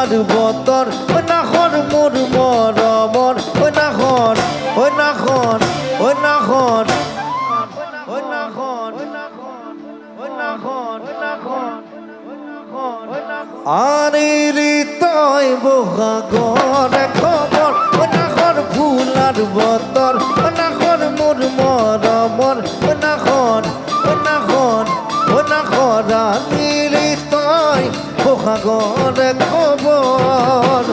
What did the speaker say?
fuller বতর ওই নাখন মোর মরমর ওই নাখন ওই নাখন ওই নাখন ওই নাখন ওই নাখন আরে তই বহাগর খবর ওই নাখন ফুলার বতর ওই নাখন মোর মরমর ওই নাখন ওই নাখন ওই নাখন আরে তই বহাগর খবর